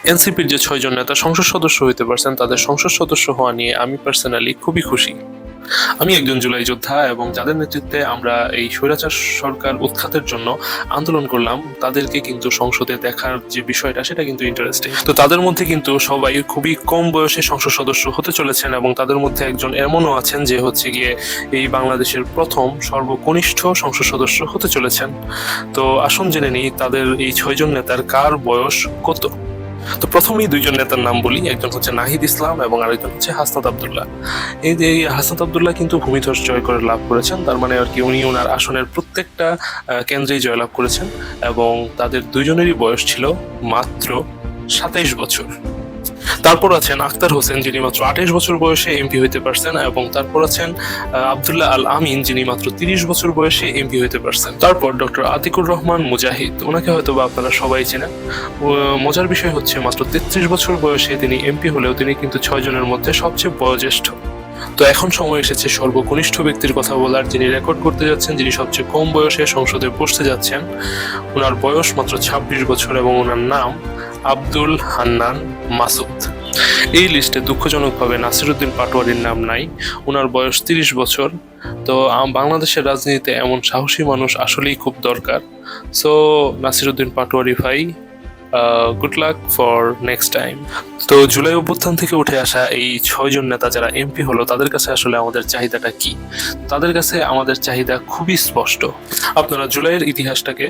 এনসিপির যে ৬ জন নেতা সংসদ সদস্য হইতে পারছেন, তাদের সংসদ সদস্য হওয়া নিয়ে আমি পার্সোনালি খুবই খুশি। আমি একজন জুলাই যোদ্ধা এবং যাদের নেতৃত্বে আমরা এই স্বৈরাচার সরকার উৎখাতের জন্য আন্দোলন করলাম, তাদেরকে কিন্তু সংসদে দেখার যে বিষয়টা, সেটা কিন্তু ইন্টারেস্টিং। তো তাদের মধ্যে কিন্তু সবাই খুবই কম বয়সে সংসদ সদস্য হতে চলেছেন এবং তাদের মধ্যে একজন এমনও আছেন যে হচ্ছে গিয়ে এই বাংলাদেশের প্রথম সর্বকনিষ্ঠ সংসদ সদস্য হতে চলেছেন। তো আসুন জেনে নিই তাদের এই ৬ জন নেতার কার বয়স কত। তো প্রথমেই ২ জন নেতার নাম বলি, একজন হচ্ছে নাহিদ ইসলাম এবং আরেকজন হচ্ছে হাসনাত আব্দুল্লাহ। এই যে হাসনাত আব্দুল্লাহ কিন্তু ভূমিধস জয় করে লাভ করেছেন, তার মানে আর কি উনি ওনার আসনের প্রত্যেকটা কেন্দ্রেই জয়লাভ করেছেন এবং তাদের দুইজনেরই বয়স ছিল মাত্র ২৭ বছর। তারপর আছেন আখতার হোসেন, যিনি মাত্র ২৮ বছর বয়সে এমপি হইতে পারছেন, এবং তারপর আছেন আব্দুল্লাহ আল আমিন, যিনি মাত্র ৩০ বছর বয়সে এমপি হইতে পারছেন। তারপর ডক্টর আতিকুর রহমান মুজাহিদ, ওনাকে হয়তো বা আপনারা সবাই চেনেন। মজার বিষয় হচ্ছে মাত্র ৩৩ বছর বয়সে তিনি এমপি হলেও তিনি কিন্তু ৬ জনের মধ্যে সবচেয়ে বয়োজ্যেষ্ঠ। তো এখন সময় এসেছে সর্বকনিষ্ঠ ব্যক্তির কথা বলার, যিনি রেকর্ড করতে যাচ্ছেন, যিনি সবচেয়ে কম বয়সে সংসদে বসতে যাচ্ছেন। ওনার বয়স মাত্র ২৬ বছর এবং ওনার নাম আব্দুল হান্নান মাসুদ। এই লিস্টে দুঃখজনকভাবে নাসিরউদ্দিন পাটোয়ারির নাম নাই। ওনার বয়স ৩০ বছর। তো বাংলাদেশের রাজনীতিতে এমন সাহসী মানুষ আসলেই খুব দরকার। সো নাসিরউদ্দিন পাটোয়ারি ভাই, good luck for next time. তো জুলাই অভ্যুত্থান থেকে উঠে আসা এই ৬ জন নেতা যারা এমপি হলো, তাদের কাছে আসলে আমাদের চাহিদাটা কি? তাদের কাছে আমাদের চাহিদা খুবই স্পষ্ট। আপনারা জুলাইয়ের ইতিহাসটাকে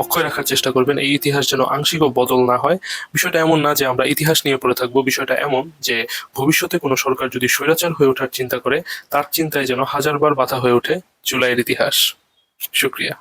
অক্ষয় রাখার চেষ্টা করবেন। এই ইতিহাস যেন আংশিকও বদল না হয়। বিষয়টা এমন না যে আমরা ইতিহাস নিয়ে পড়ে থাকবো, বিষয়টা এমন যে ভবিষ্যতে কোনো সরকার যদি স্বৈরাচার হয়ে ওঠার চিন্তা করে, তার চিন্তায় যেন হাজারবার বাধা হয়ে ওঠে জুলাইয়ের ইতিহাস। শুক্রিয়া।